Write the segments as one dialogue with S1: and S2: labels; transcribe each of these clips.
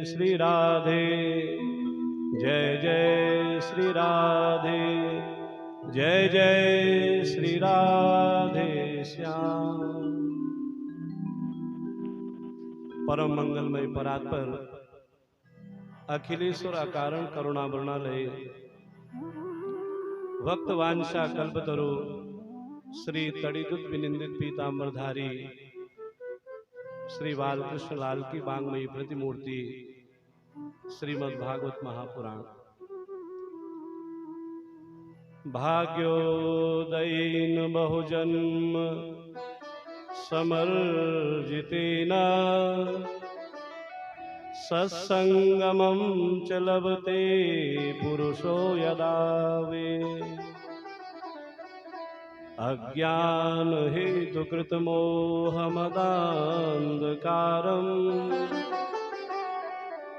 S1: श्री राधे, जय जय श्री राधे, जय जय श्री राधे श्याम। परम मंगलमय परात्पर अखिलेश्वर अकारण करुणावृणालय भक्त वांछा कल्पतरु श्री तड़िदुत विनिंदित पीतांबरधारी श्री बालकृष्ण लाल की वांगमयी प्रतिमूर्ति श्रीमद् भागवत महापुराण। भाग्योदयेन बहुजन्म समर्जितेन सत्संगमं च लभते पुरुषो यदा वे। अज्ञान हेतुकृत मोहमदान्धकारं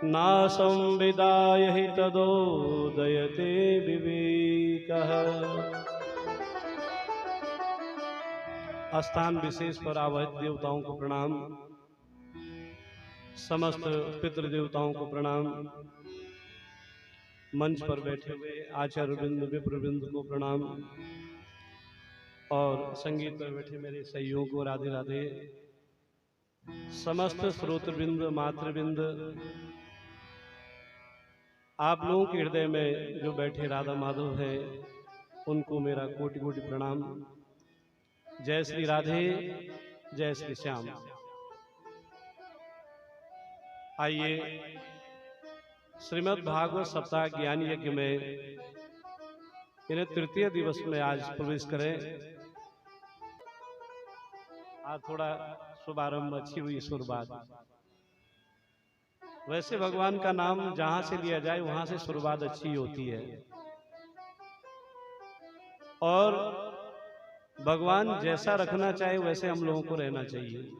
S1: नासं विदाय हि तदोदयते विवेकः। स्थान विशेष पर आवाहित देवताओं को प्रणाम, समस्त पितृदेवताओं को प्रणाम, मंच पर बैठे हुए आचार्य वृंद विप्रवृंद को प्रणाम और संगीत पर बैठे मेरे सहयोगी को राधे राधे। समस्त श्रोतृवृंद मातृवृंद, आप लोगों के हृदय में जो बैठे राधा माधव है उनको मेरा कोटि कोटि प्रणाम। जय श्री राधे, जय श्री श्याम। आइए श्रीमद् भागवत सप्ताह ज्ञान यज्ञ में इन्हें तृतीय दिवस में आज प्रवेश करें। आज थोड़ा शुभारंभ अच्छी हुई शुरुआत। वैसे भगवान का नाम जहां से लिया जाए वहां से शुरुआत अच्छी होती है और भगवान जैसा रखना चाहे वैसे हम लोगों को रहना चाहिए।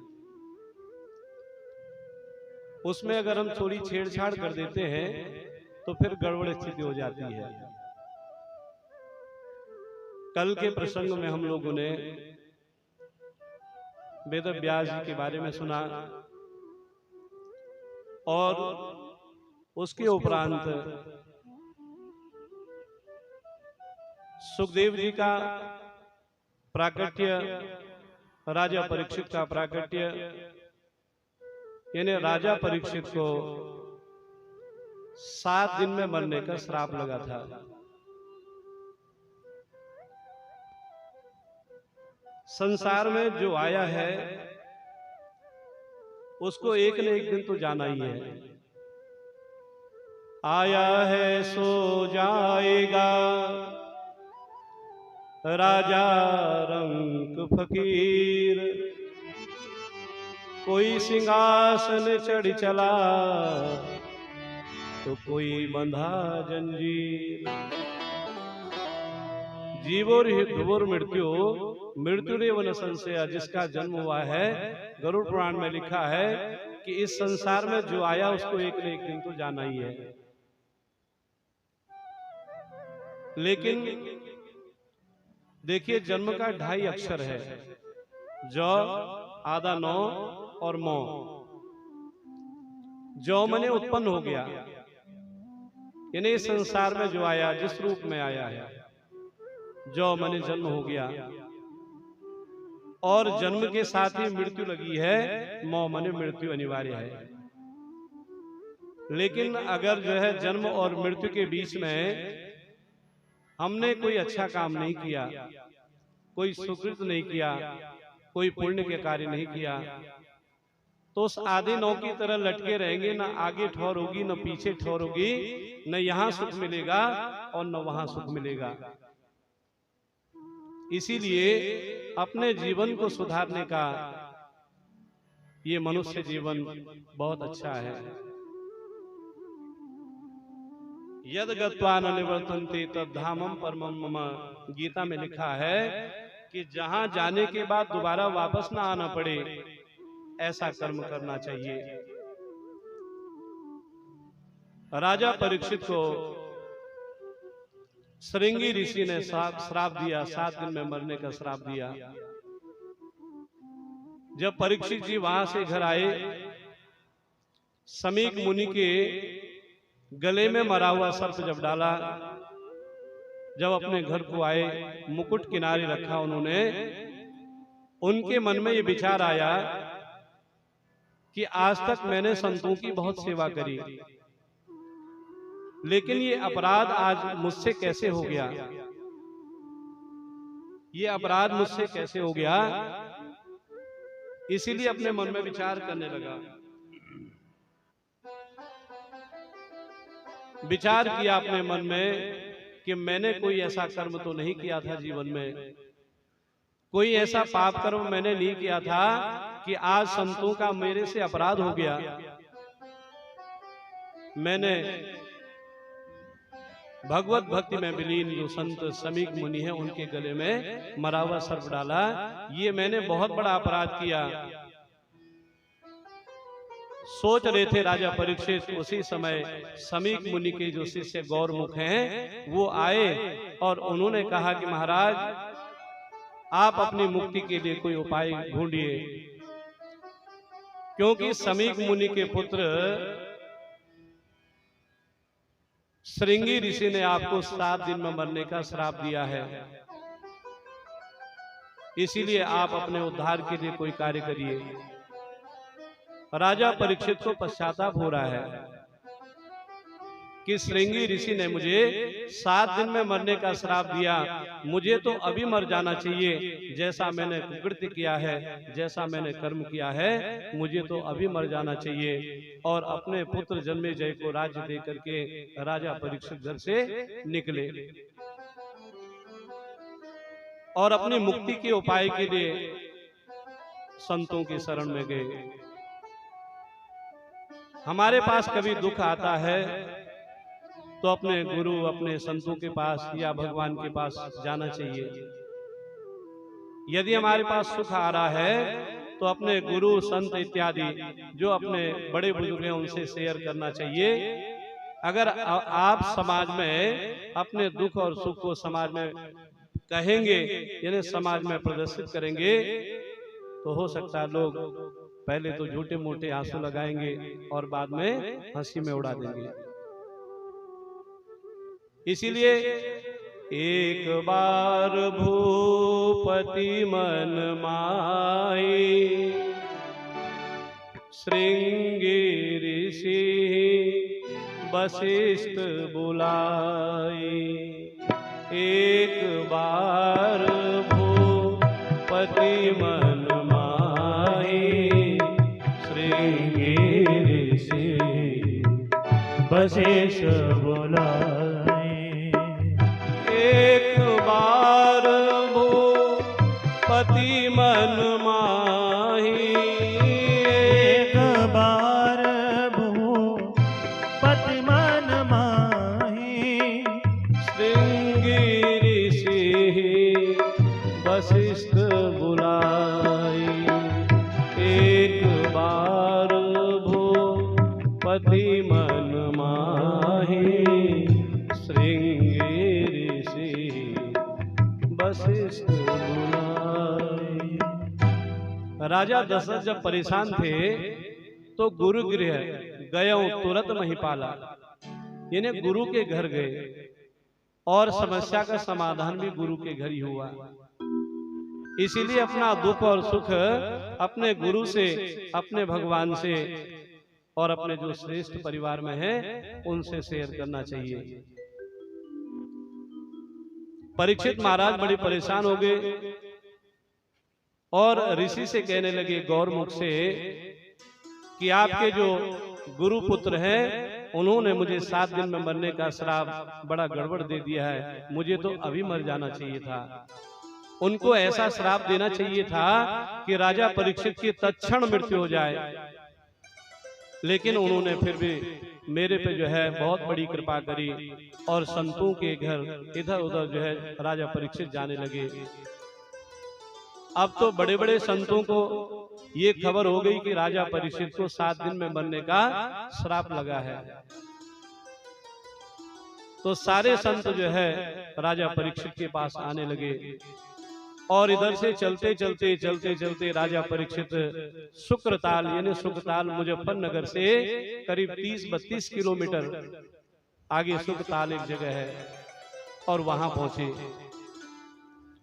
S1: उसमें अगर हम थोड़ी छेड़छाड़ कर देते हैं तो फिर गड़बड़ स्थिति हो जाती है। कल के प्रसंग में हम लोगों ने वेद व्यास जी के बारे में सुना और उसके उपरांत सुखदेव जी का प्राकट्य, राजा परीक्षित का प्राकट्य, यानी राजा परीक्षित को 7 दिन में मरने का श्राप लगा था। संसार में जो आया है उसको एक न एक दिन तो जाना ही है। आया है सो जाएगा, राजा रंक फकीर, कोई सिंहासन चढ़ चला तो कोई बंधा जंजीर। जीवोर ध्रुवोर मृत्यु मृत्युरेव न संशय, जिसका जन्म हुआ है गरुड़ पुराण में लिखा है कि इस संसार में जो आया उसको एक न एक दिन तो जाना ही है। लेकिन देखिए जन्म का 2.5 अक्षर है, जौ आधा नौ और मौ। जौ मने उत्पन्न हो गया, यानी इस संसार में जो आया जिस रूप में आया है, जौ मने जन्म हो गया और जन्म के साथ ही मृत्यु लगी है, मौ मने मृत्यु अनिवार्य है। लेकिन अगर जो है जन्म और मृत्यु के बीच में हमने कोई अच्छा काम नहीं किया, कोई सुकृत नहीं किया, कोई पुण्य के कार्य नहीं किया, तो उस आधे नौ की तरह लटके रहेंगे, ना आगे ठौर होगी न पीछे ठौर होगी, न यहां सुख मिलेगा और न वहां सुख मिलेगा। इसीलिए अपने जीवन को सुधारने का ये मनुष्य जीवन बहुत अच्छा है। यद गत्वा न निवर्तन्ते तद्धामं परमं मम, गीता में लिखा है कि जहां जाने के बाद दोबारा वापस ना आना पड़े ऐसा कर्म करना चाहिए। राजा परीक्षित को श्रृंगी ऋषि ने श्राप दिया, 7 दिन में मरने का श्राप दिया। जब परीक्षित जी वहां से घर आए, समीक मुनि के गले में मरा हुआ सर्प जब डाला, जब अपने घर को आए, मुकुट किनारे रखा उन्होंने, उनके मन में ये विचार आया कि आज तक मैंने संतों की बहुत सेवा करी, लेकिन ये अपराध आज मुझसे कैसे हो गया, ये अपराध मुझसे कैसे हो गया। इसीलिए अपने मन में विचार करने लगा। विचार किया अपने मन में कि मैंने कोई ऐसा कर्म तो नहीं किया था जीवन में, कोई ऐसा पाप कर्म मैंने नहीं किया था कि आज संतों का मेरे से अपराध हो गया। मैंने भगवत भक्ति में विलीन जो संत समीक मुनि है उनके गले में मरा हुआ सर्प डाला, ये मैंने बहुत बड़ा अपराध किया। सोच रहे थे राजा परीक्षित, उसी समय समीक मुनि के जो शिष्य गौरमुख हैं वो आए और उन्होंने कहा कि महाराज आप अपनी मुक्ति के लिए कोई उपाय ढूंढिए, क्योंकि समीक मुनि के पुत्र श्रृंगी ऋषि ने आपको 7 दिन में मरने का श्राप दिया है, इसीलिए आप अपने उद्धार के लिए कोई कार्य करिए। राजा परीक्षित को पश्चाताप हो रहा है कि श्रृंगी ऋषि ने मुझे 7 दिन में मरने का श्राप दिया, मुझे तो अभी मर जाना चाहिए। जैसा मैंने कृत्य किया है, जैसा मैंने कर्म किया है, मुझे तो अभी मर जाना चाहिए। और अपने पुत्र जन्मेजय को राज्य दे करके राजा परीक्षित घर से निकले और अपनी मुक्ति के उपाय के लिए संतों की शरण में गए। हमारे पास कभी दुख आता है तो अपने गुरु, अपने संतों के पास या भगवान के पास जाना चाहिए। यदि हमारे पास सुख आ रहा है तो अपने गुरु, संत इत्यादि जो अपने बड़े बुजुर्ग हैं उनसे शेयर करना चाहिए। अगर आप समाज में अपने दुख और सुख को समाज में कहेंगे, यानी समाज में प्रदर्शित करेंगे, तो हो सकता है लोग पहले तो झूठे मोटे आंसू लगाएंगे और बाद में हंसी में उड़ा देंगे। इसीलिए एक बार भूपति मन माई, श्रृंगी ऋषि वशिष्ठ बुलाई। एक बार भूपति मन माई, श्रृंगी ऋषि वशिष्ठ बुलाई। एक बार भूपति मन माही,
S2: एक बार भूपति मन माही,
S1: श्रृंगी ऋषि वशिष्ठ बुलाई। एक बार भूपति मन माही, श्रृंगी वशिष्ठ बुलाई। राजा दशरथ जब परेशान थे तो गुरु गृह गयो तुरंत महिपाला, यानी गुरु के घर गए और समस्या का समाधान भी गुरु के घर ही हुआ। इसीलिए अपना दुख और सुख अपने गुरु से, अपने भगवान से और अपने जो श्रेष्ठ परिवार में है उनसे शेयर करना चाहिए। परीक्षित महाराज बड़े परेशान हो गए और ऋषि से कहने लगे, गौरमुख से, कि आपके जो गुरु पुत्र हैं उन्होंने मुझे 7 दिन में मरने का श्राप बड़ा गड़बड़ दे दिया है, मुझे तो अभी मर जाना चाहिए था। उनको ऐसा श्राप देना चाहिए था कि राजा परीक्षित की तत्क्षण मृत्यु हो जाए, लेकिन उन्होंने फिर भी मेरे पे जो है बहुत बड़ी कृपा करी और संतों के घर इधर उधर जो है राजा परीक्षित जाने लगे। अब तो बड़े बड़े संतों को ये खबर हो गई कि राजा परीक्षित को 7 दिन में मरने का श्राप लगा है, तो सारे संत जो है राजा परीक्षित के पास आने लगे और इधर से चलते चलते चलते चलते राजा परीक्षित शुक्रताल यानी शुक्रताल मुजफ्फरनगर से करीब 30-32 किलोमीटर आगे शुक्रताल एक जगह है और वहां पहुंचे।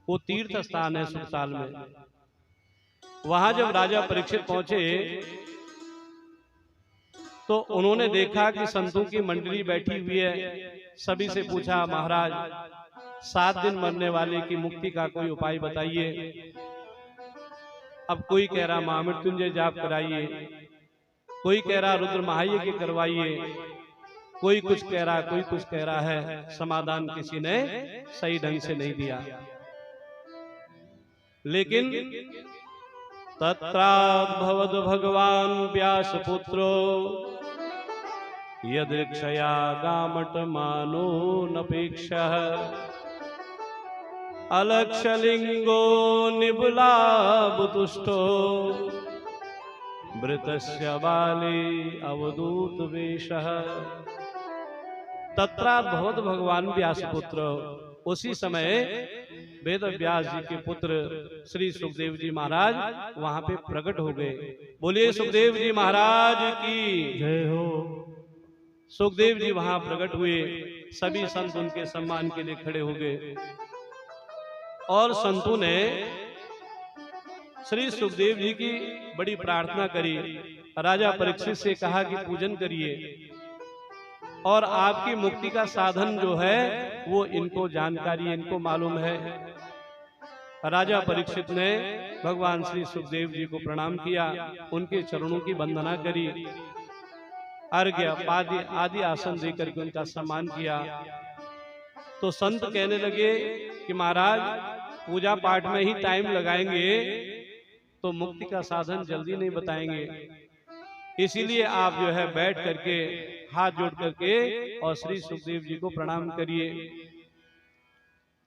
S1: वो तीर्थ स्थान है शुक्रताल में। वहां जब राजा परीक्षित पहुंचे तो उन्होंने देखा कि संतों की मंडली बैठी हुई है। सभी से पूछा, महाराज 7 दिन मरने वाले की मुक्ति का कोई उपाय बताइए। अब कोई कह रहा महामृत्युंजय जाप कराइए, कोई कह रहा रुद्र महायज्ञ करवाइए, कोई कुछ कह रहा, कोई कुछ कह रहा है। समाधान किसी ने सही ढंग से नहीं दिया। लेकिन तत्राद्भवद भगवान व्यासपुत्रो यदृक्षया गामटमानो नपेक्षः अलक्षलिंगो निबुलाबुतुष्टो वृतस्य बाले अवधूत वेशः। तत्राद्भवद भगवान व्यासपुत्र। उसी समय वेद व्यास जी के पुत्र श्री सुखदेव जी महाराज वहां पे प्रकट हो गए। बोलिए सुखदेव जी महाराज की
S2: जय हो।
S1: सुखदेव जी वहां प्रकट हुए। सभी संत उनके सम्मान के लिए खड़े हो गए और संतों ने श्री सुखदेव जी की बड़ी प्रार्थना करी। राजा परीक्षित से कहा कि पूजन करिए और आपकी मुक्ति का साधन जो है वो इनको जानकारी, इनको मालूम है। राजा परीक्षित ने भगवान श्री सुखदेव जी को प्रणाम किया, उनके चरणों की वंदना करी, अर्घ्य आदि आसन देकर के उनका सम्मान किया। तो संत कहने लगे कि महाराज पूजा पाठ में ही टाइम लगाएंगे तो मुक्ति का साधन जल्दी नहीं बताएंगे, इसीलिए आप जो है बैठ करके हाथ जोड़ करके और श्री सुखदेव जी को प्रणाम करिए।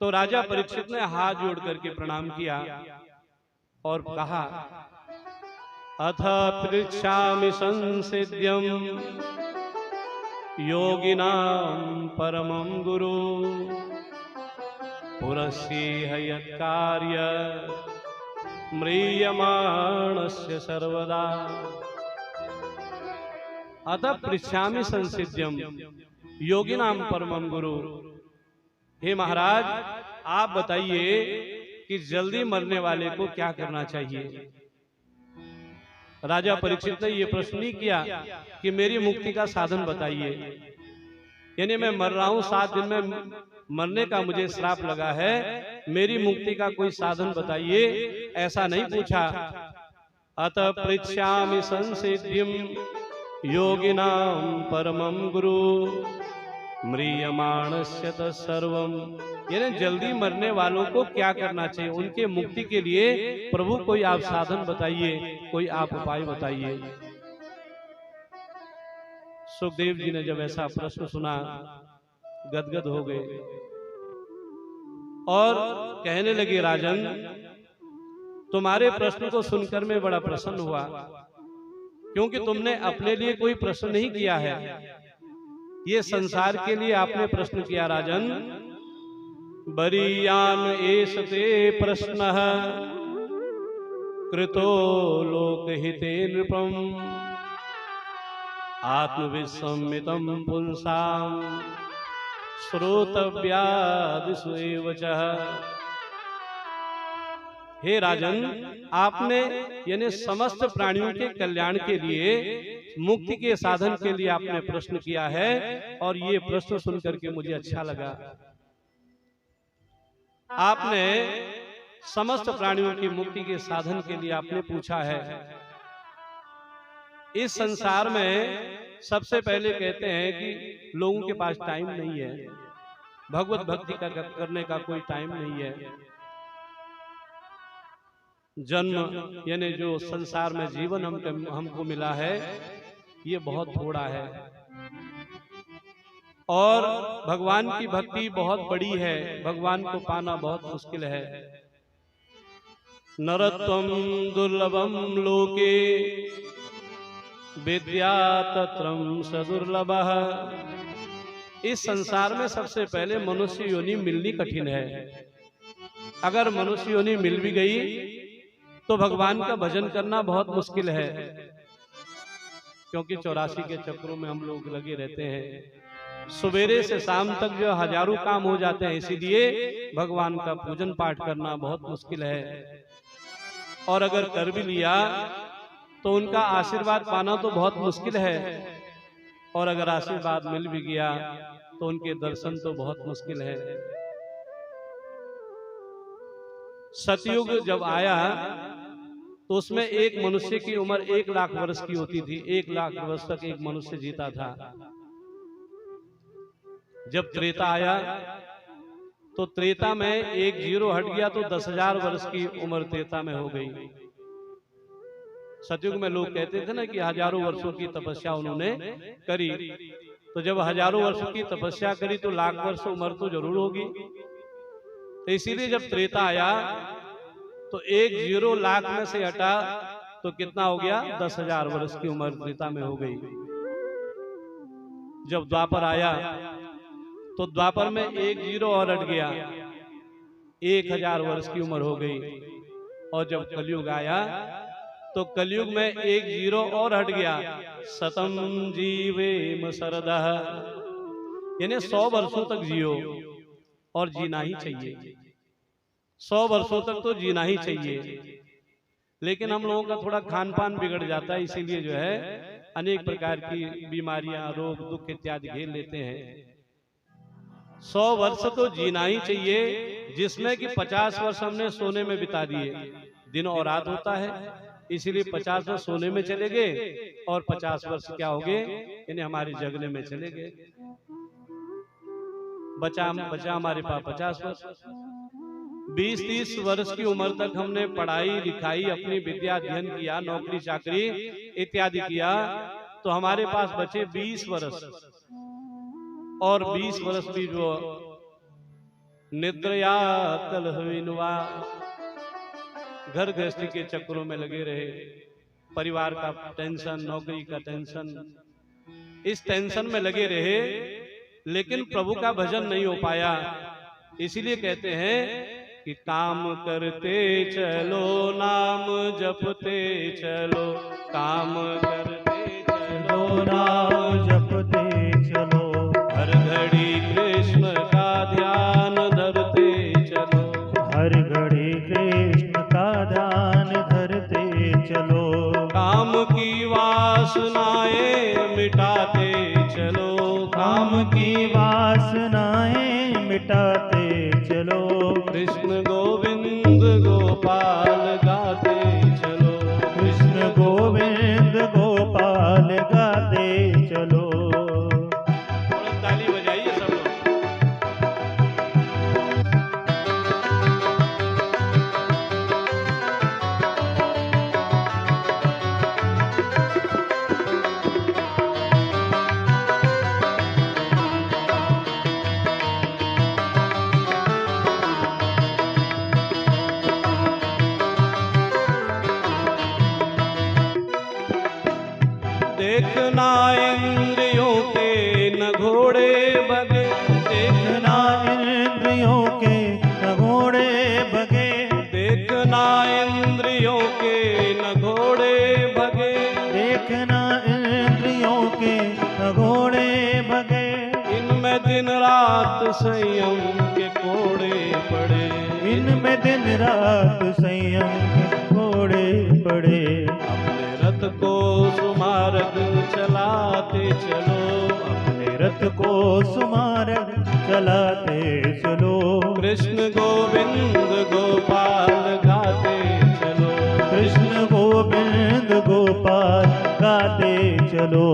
S1: तो राजा परीक्षित ने हाथ जोड़ करके प्रणाम किया और कहा, अथ पृच्छामि संसिद्ध्यं योगिनां परमं गुरु पुरस्येह यत्कार्य म्रियमाणस्य सर्वदा। अतः पृच्छामि संसिद्ध्यम योगिनाम परमं गुरु। हे महाराज आप बताइए कि जल्दी मरने वाले को क्या करना चाहिए। राजा परीक्षित ने यह प्रश्न नहीं किया कि मेरी मुक्ति का साधन बताइए, यानी मैं मर रहा हूं, 7 दिन में मरने का मुझे श्राप लगा है, मेरी मुक्ति का कोई साधन बताइए, ऐसा नहीं पूछा। अतः पृच्छामि संसिद्धिं योगिनां परमं गुरु म्रियमाणस्य तत्सर्वं। यानी जल्दी मरने वालों को क्या करना चाहिए, उनके मुक्ति के लिए प्रभु कोई आप साधन बताइए, कोई आप उपाय बताइए। सुखदेव जी ने जब ऐसा प्रश्न सुना गदगद हो गए और कहने लगे, राजन तुम्हारे प्रश्न को सुनकर मैं बड़ा प्रसन्न हुआ, क्योंकि तुमने अपने लिए कोई प्रश्न नहीं किया है, ये संसार के लिए आपने प्रश्न किया। राजन बरीयान एषते प्रश्नः कृतो लोकहिते नृपम् आत्मविस्मृतं पुंसां श्रोतव्यादिषु एव च। हे राजन आपने यानी समस्त प्राणियों के कल्याण के लिए, मुक्ति के साधन के लिए आपने प्रश्न किया है और ये प्रश्न सुनकर के मुझे अच्छा लगा। आपने समस्त प्राणियों की मुक्ति के साधन के लिए आपने पूछा है। इस संसार में सबसे पहले कहते हैं कि लोगों के पास टाइम नहीं है, भगवत भक्ति का करने का कोई टाइम नहीं है। जन्म यानी जो संसार में जीवन हमको मिला है ये बहुत थोड़ा है और भगवान की भक्ति बहुत बड़ी है, भगवान को पाना बहुत मुश्किल है। नरत्वं दुर्लभम लोके विद्या तत्रं सदुर्लभः। इस संसार में सबसे पहले मनुष्य योनि मिलनी कठिन है, अगर मनुष्य योनि मिल भी गई तो भगवान का भजन करना बहुत मुश्किल है, क्योंकि 84 के चक्रों में हम लोग लगे रहते हैं। सवेरे से शाम तक जो हजारों काम हो जाते हैं, इसीलिए भगवान का पूजन पाठ करना बहुत मुश्किल है। और अगर कर भी लिया तो उनका आशीर्वाद पाना तो बहुत मुश्किल है, और अगर आशीर्वाद मिल भी गया तो उनके दर्शन तो बहुत मुश्किल है। सतयुग जब आया तो उसमें एक मनुष्य की उम्र 1 लाख वर्ष की होती थी। 1 लाख वर्ष तक एक मनुष्य जीता था। जब त्रेता आया तो त्रेता में एक जीरो हट गया तो 10,000 वर्ष की उम्र त्रेता में हो गई। सतयुग में लोग कहते थे ना कि हजारों वर्षों की तपस्या उन्होंने करी, तो जब हजारों वर्षों की तपस्या करी तो लाख वर्ष उम्र तो जरूर होगी। तो इसीलिए जब त्रेता आया तो एक जीरो लाख में से हटा तो कितना हो गया? 10,000 वर्ष की उम्र त्रेता में हो गई। जब द्वापर आया तो द्वापर में एक जीरो और हट गया, 1,000 वर्ष की उम्र हो गई। और जब कलयुग आया तो कलयुग में एक जीरो और हट गया, शतम जीवेम शरदः, यानी 100 वर्षों तक जियो, और जीना ही चाहिए। 100 वर्षों तक तो जीना ही चाहिए। लेकिन हम लोगों का थोड़ा खान पान बिगड़ जाता है, इसीलिए जो है अनेक प्रकार की बीमारियां, रोग, दुख इत्यादि घेर लेते हैं। 100 वर्ष तो जीना ही चाहिए, जिसमें कि 50 वर्ष हमने सोने में बिता दिए। दिन और रात होता है, इसीलिए 50 वर्ष सोने में चले गए और 50 वर्ष क्या हो गए, यानी हमारे जगने में चले गए। बचा हमारे पास 50 वर्ष। 20-30 वर्ष की उम्र तक हमने पढ़ाई लिखाई, अपनी विद्या अध्ययन किया, नौकरी चाकरी इत्यादि किया, तो हमारे पास बचे 20 वर्ष। और 20 वर्ष भी जो निद्रया कलहविनवा, घर गृहस्थी के चक्रों में लगे रहे, परिवार का टेंशन, नौकरी का टेंशन, इस टेंशन में लगे रहे, लेकिन प्रभु का भजन नहीं हो पाया। इसीलिए कहते हैं कि काम करते चलो, नाम जपते चलो, काम करते चलो,
S2: नाम जपते चलो,
S1: हर घड़ी कृष्ण का ध्यान धरते चलो,
S2: हर घड़ी कृष्ण का ध्यान धरते चलो,
S1: काम की वासनाएं मिटाते चलो,
S2: काम की वासनाएं मिटाते चलो,
S1: कृष्ण गोविंद गोपाल गाते चलो,
S2: कृष्ण गोविंद गोपाल गाते चलो।
S1: थोड़ा ताली बजाइए सब लोग। देखना इंद्रियों के न घोड़े बगे,
S2: देखना इंद्रियों के न घोड़े बगे,
S1: देखना इंद्रियों के न घोड़े बगे,
S2: देखना इंद्रियों के न घोड़े बगे,
S1: इनमें दिन रात संयम के कोड़े पड़े,
S2: इनमें दिन रात संयम के घोड़े पड़े,
S1: अपने रथ को सुमार्ग चलाते चलो,
S2: अपने रथ को सुमार्ग चलाते चलो,
S1: कृष्ण गोविंद गोपाल गाते चलो,
S2: कृष्ण गोविंद गोपाल गाते चलो,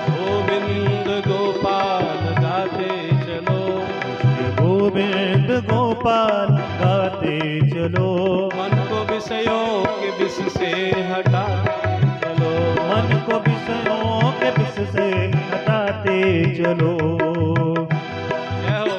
S1: गोविंद गोपाल गाते चलो,
S2: कृष्ण गोविंद गोपाल गाते चलो,
S1: मन को विषयों के विष से हटाते चलो,
S2: मन को विषयों के विष से हटाते चलो।
S1: जय हो।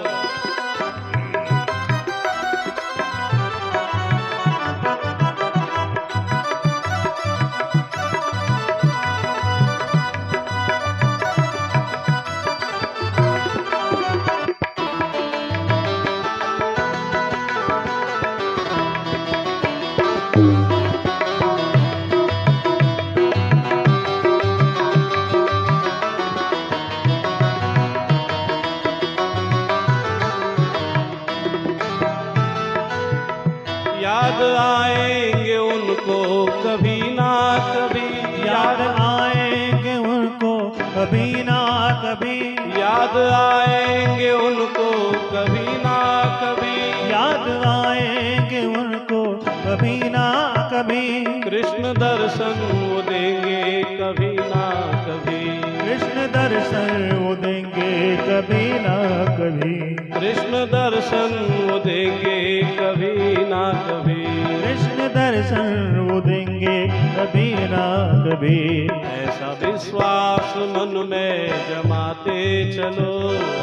S1: याद आएंगे उनको कभी ना कभी,
S2: याद आएंगे उनको कभी ना कभी,
S1: याद आएंगे उनको कभी ना कभी,
S2: याद आएंगे उनको कभी ना कभी।
S1: कृष्ण दर्शन वो देंगे कभी ना कभी,
S2: कृष्ण दर्शन वो देंगे कभी ना कभी,
S1: कृष्ण दर्शन वो देंगे कभी ना कभी,
S2: कृष्ण दर्शन वो देंगे कभी ना कभी।
S1: ऐसा विश्वास मन में जमाते चलो,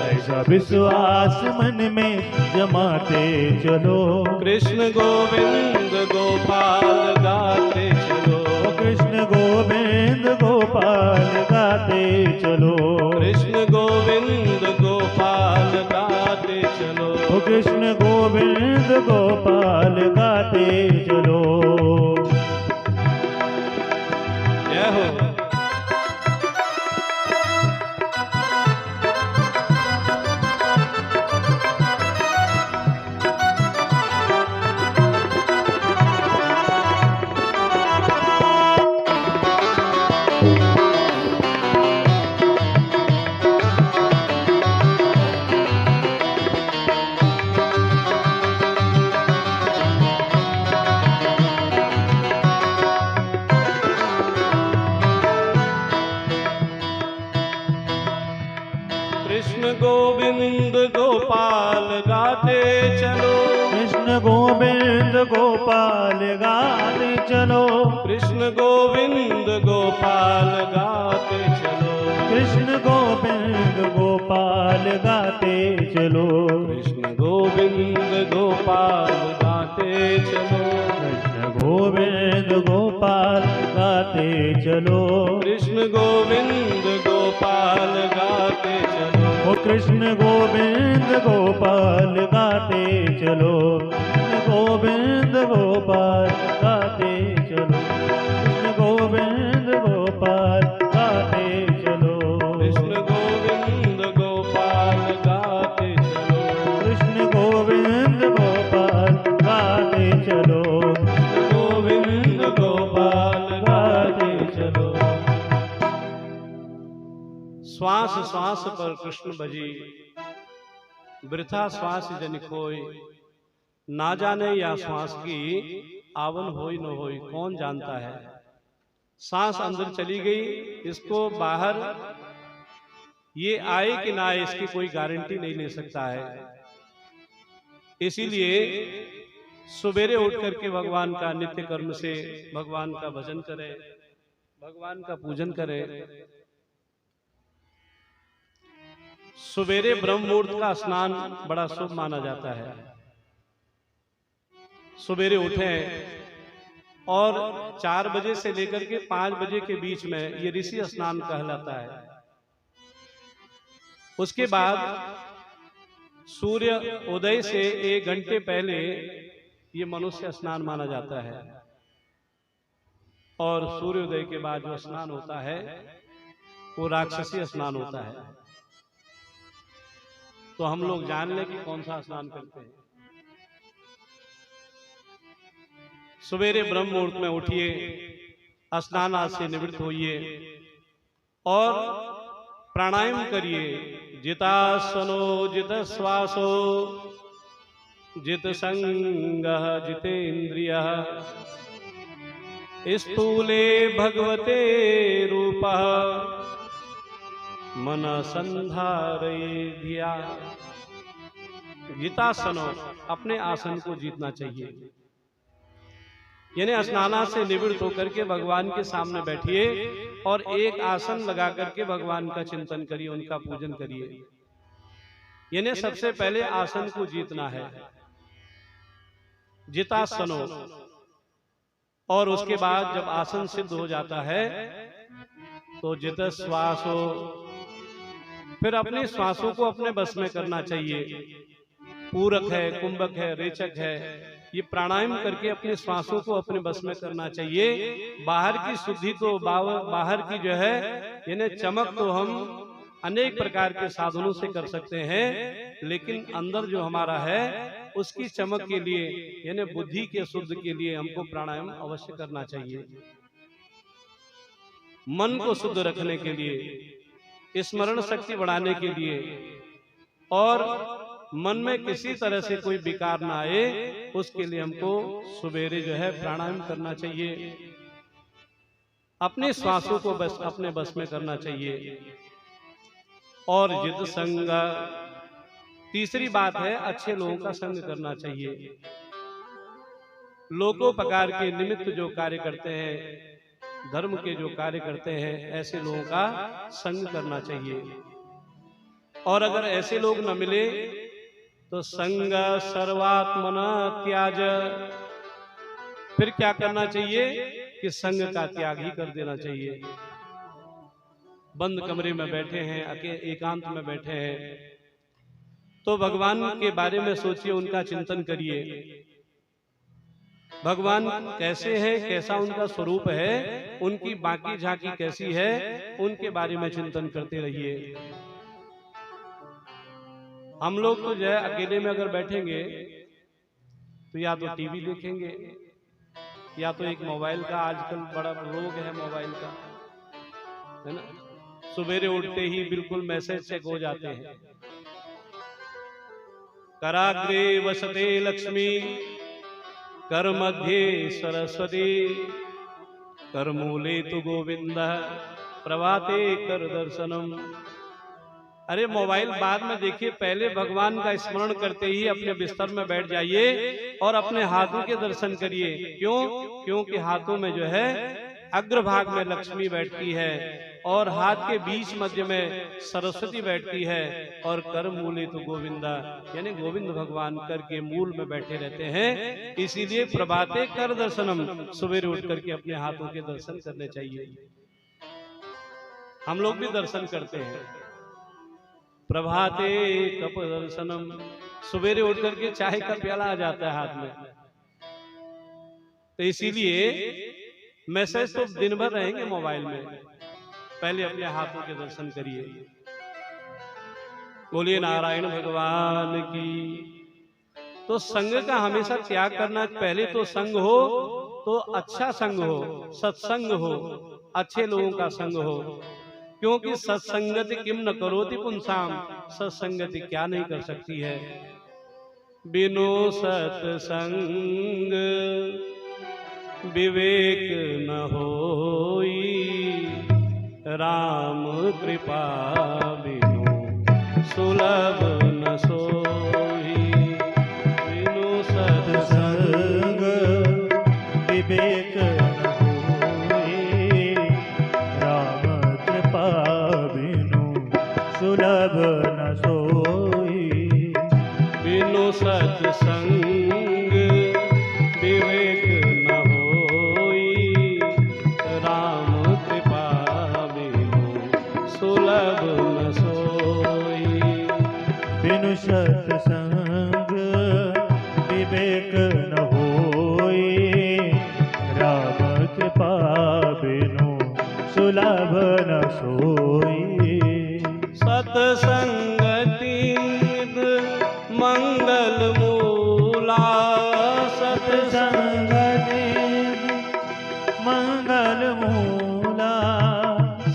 S2: ऐसा विश्वास मन में जमाते चलो,
S1: कृष्ण गोविंद गोपाल गाते चलो,
S2: कृष्ण गोविंद गोपाल गाते चलो,
S1: कृष्ण गोविंद गोपाल गाते चलो,
S2: कृष्ण गोविंद गोपाल गाते चलो।
S1: जय हो। कृष्ण गोविंद गोपाल गाते चलो,
S2: कृष्ण गोविंद गोपाल गाते चलो,
S1: कृष्ण गोविंद गोपाल गाते चलो,
S2: कृष्ण गोविंद गोपाल गाते चलो,
S1: कृष्ण गोविंद गोपाल गाते चलो,
S2: कृष्ण गोविंद गोपाल गाते चलो,
S1: कृष्ण गोविंद गोपाल गाते चलो,
S2: ओ कृष्ण गोविंद गोपाल गाते चलो, कृष्ण गोविंद गोपाल गाते चलो, कृष्ण गोविंद गोपाल गाते चलो,
S1: कृष्ण गोविंद गोपाल गाते चलो,
S2: कृष्ण गोविंद गोपाल गाते चलो,
S1: गोविंद गोपाल गाते चलो। श्वास श्वास पर कृष्ण भजी, वृथा श्वास जन खोय, ना जाने या श्वास की आवन होई न होई, कौन जानता है। सांस अंदर चली गई, इसको बाहर ये आए कि ना आए इसकी कोई गारंटी नहीं ले सकता है। इसीलिए सवेरे उठ करके भगवान का नित्य कर्म से भगवान का भजन करें, भगवान का पूजन करें। सवेरे ब्रह्म मुहूर्त का स्नान बड़ा शुभ माना जाता है। सवेरे उठें और 4 बजे से लेकर के 5 बजे के बीच में ये ऋषि स्नान कहलाता है। उसके बाद सूर्य उदय से 1 घंटे पहले ये मनुष्य स्नान माना जाता है, और सूर्योदय के बाद जो स्नान होता है वो राक्षसी स्नान होता है। तो हम लोग जान लें कि कौन सा स्नान करते हैं। सवेरे ब्रह्म मुहूर्त में उठिए, स्नान आदि से निवृत्त होइए और प्राणायाम करिए। जितासनो जित श्वासो जित संगः जितेन्द्रियः, स्थूले भगवते रूपः मन संधारये धिया। जितासनो, अपने आसन को जीतना चाहिए, यानी स्नाना से निवृत्त होकर के भगवान के सामने बैठिए और एक आसन लगा करके भगवान का चिंतन करिए, उनका पूजन करिए। यानी सबसे पहले आसन को जीतना है, जितासनो। और उसके बाद जब आसन सिद्ध हो जाता है तो जित श्वासो, फिर अपने श्वासों को अपने बस में करना चाहिए। पूरक है, कुंभक है, रेचक है, ये प्राणायाम करके अपने श्वासों को अपने बस में करना चाहिए। बाहर की शुद्धि तो बाहर की जो है यानी चमक तो हम अनेक प्रकार के साधनों से कर सकते हैं, लेकिन अंदर जो हमारा है उसकी चमक के लिए यानी बुद्धि के शुद्ध के लिए हमको प्राणायाम अवश्य करना चाहिए। मन को शुद्ध रखने के लिए, स्मरण शक्ति बढ़ाने के लिए, और मन में किसी तरह से कोई विकार ना आए, उसके लिए हमको सवेरे जो है प्राणायाम करना चाहिए। अपने श्वासों को बस अपने बस में करना चाहिए। और जिद संग, तीसरी बात है अच्छे लोगों का संग करना चाहिए। लोकोपकार के निमित्त जो कार्य करते हैं, धर्म के जो कार्य करते हैं, ऐसे लोगों का संग करना चाहिए। और अगर ऐसे लोग न मिले तो संग सर्वात्मना त्याज, फिर क्या करना चाहिए कि संग का त्याग ही कर देना चाहिए। बंद कमरे में बैठे हैं, एकांत में बैठे हैं, तो भगवान के बारे में सोचिए, उनका चिंतन करिए। भगवान कैसे है, कैसा उनका स्वरूप है, उनकी बाकी झांकी कैसी है, उनके बारे में चिंतन करते रहिए। हम लोग तो जो है अकेले में अगर बैठेंगे तो या तो टीवी देखेंगे, या तो एक मोबाइल का आजकल बड़ा रोग है मोबाइल का, है ना। सवेरे उठते ही बिल्कुल मैसेज चेक हो जाते हैं। कराग्रे वसते लक्ष्मी, कर मध्ये सरस्वती, कर मूले तु गोविंद, प्रभाते कर दर्शनम। अरे मोबाइल बाद में देखिए, पहले भगवान का स्मरण करते ही अपने बिस्तर में बैठ जाइए और अपने हाथों के दर्शन करिए। क्यों? क्योंकि हाथों में जो है अग्रभाग में लक्ष्मी बैठती है और हाथ के बीच मध्य में सरस्वती बैठती है, और कर मूले तो गोविंदा, यानी गोविंद भगवान कर के मूल में बैठे रहते हैं। इसीलिए प्रभाते कर दर्शनम, सवेरे उठ करके अपने हाथों के दर्शन करने चाहिए। हम लोग भी दर्शन करते हैं। प्रभाते कप दर्शनम, सवेरे उठ करके चाय का प्याला आ जाता है हाथ में। तो इसीलिए मैसेज तो दिन भर रहेंगे मोबाइल में, पहले अपने हाथों के दर्शन करिए। बोलिए नारायण भगवान की। तो संग का हमेशा त्याग करना। पहले तो संग हो तो अच्छा संग हो, सत्संग हो, अच्छे लोगों का संग हो। क्योंकि सत्संगति किम न करोति पुंसाम, सत्संगति क्या नहीं कर सकती है। बिनु सत्संग विवेक न होई, राम कृपा बिनु सुलभ न सोई। बिनु सत्संग
S2: विवेक सुलभ न सोई।
S1: बिनु सत्संग विवेक न होई, राम कृपा बिनु सुलभ न सोई।
S2: बिनु सत्संग विवेक न होई, राम कृपा बिनु सुलभ न सोई।
S1: सत्संगति मंगल मूला,
S2: सत्संगति मंगल मूला।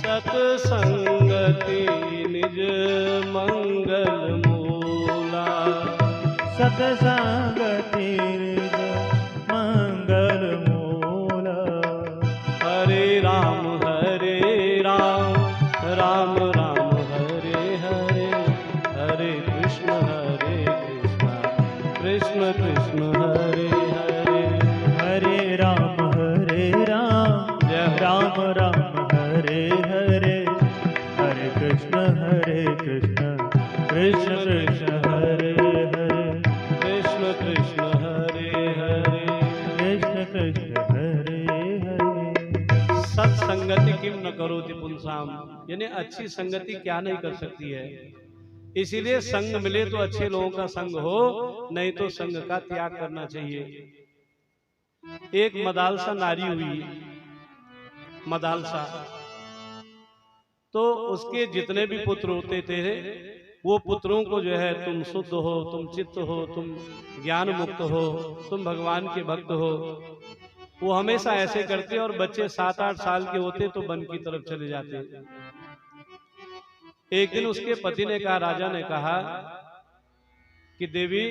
S1: सत्संगति निज मंगल मूला।
S2: सत्संगति निज मंगल मूला।
S1: हरे राम राम राम कृष्ण कृष्ण हरे हरे।
S2: हरे राम राम राम हरे हरे। हरे कृष्ण कृष्ण कृष्ण हरे हरे।
S1: कृष्ण कृष्ण हरे हरे।
S2: कृष्ण कृष्ण हरे हरे।
S1: सत्संगति किम न करोति पुंसाम, यानी अच्छी संगति क्या नहीं कर सकती है। इसीलिए संग मिले तो अच्छे लोगों का संग हो, नहीं तो संग का त्याग करना चाहिए। एक मदालसा नारी हुई, मदालसा, तो उसके जितने भी पुत्र होते थे वो पुत्रों को जो है तुम शुद्ध हो, तुम चित्त हो, तुम ज्ञान मुक्त हो, तुम भगवान के भक्त हो, वो हमेशा ऐसे करते और बच्चे 7-8 साल के होते तो वन की तरफ चले जाते। एक दिन उसके पति ने कहा, राजा ने कहा कि देवी,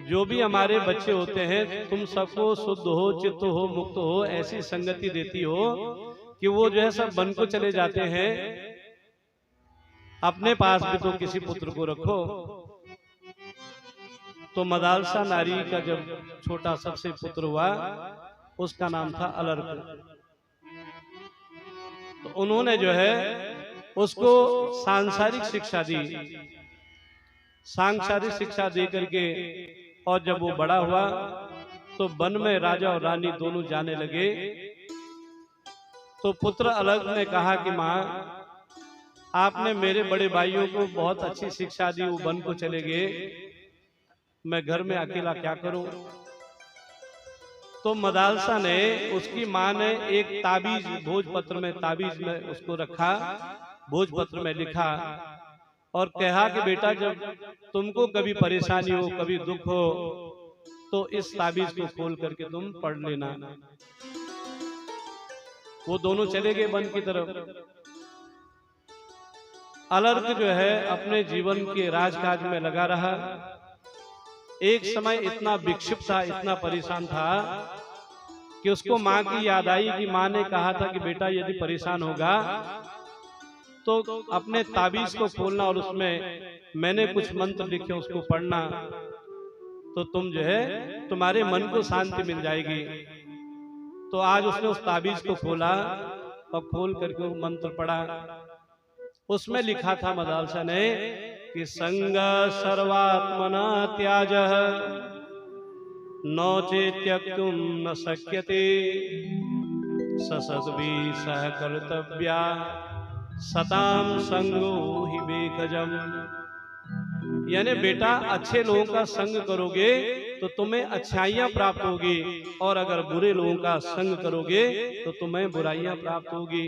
S1: जो भी हमारे बच्चे होते हैं तुम सबको शुद्ध हो, चित्त हो, मुक्त हो, ऐसी संगति देती हो कि वो जो है सब वन को चले जाते हैं, अपने पास भी तो किसी पुत्र को रखो। तो मदालसा नारी का जब छोटा सबसे पुत्र हुआ, उसका नाम था अलर्क। तो उन्होंने जो है उसको सांसारिक शिक्षा दी, सांसारिक शिक्षा दे करके, और जब वो बड़ा हुआ तो वन में राजा और रानी दोनों जाने लगे। तो पुत्र अलर्क ने कहा कि माँ, आपने मेरे बड़े भाइयों को बहुत अच्छी शिक्षा दी, वो वन को चले गए, मैं घर में अकेला क्या करूं। तो मदालसा ने, उसकी माँ ने एक ताबीज भोजपत्र में, ताबीज में उसको रखा, भोजपत्र में लिखा और कहा कि बेटा, जब तुमको कभी परेशानी हो, कभी दुख हो, तो इस ताबीज को खोल करके तुम पढ़ लेना। वो दोनों चले गए वन की तरफ। अलर्क जो है अपने जीवन के राजकाज में लगा रहा। एक समय इतना विक्षिप्त था, इतना परेशान था कि उसको माँ की याद आई कि माँ ने कहा था कि बेटा, यदि परेशान होगा तो अपने ताबीज को खोलना और उसमें मैंने कुछ मंत्र लिखे उसको पढ़ना, तो तुम जो है तुम्हारे मन को शांति मिल जाएगी। तो आज उसने उस ताबीज को खोला और खोल करके वो मंत्र पढ़ा। उसमें लिखा था मदालसा ने कि संग सर्वात्मना त्याजः नो चेत्यक्तुम न शक्यते ससद्भि सह कर्तव्या सताम संगो हि बेखजम। यानी बेटा, अच्छे लोगों का संग करोगे तो तुम्हें अच्छाइयां प्राप्त होगी, और अगर बुरे लोगों का संग करोगे तो तुम्हें बुराइयां प्राप्त होगी।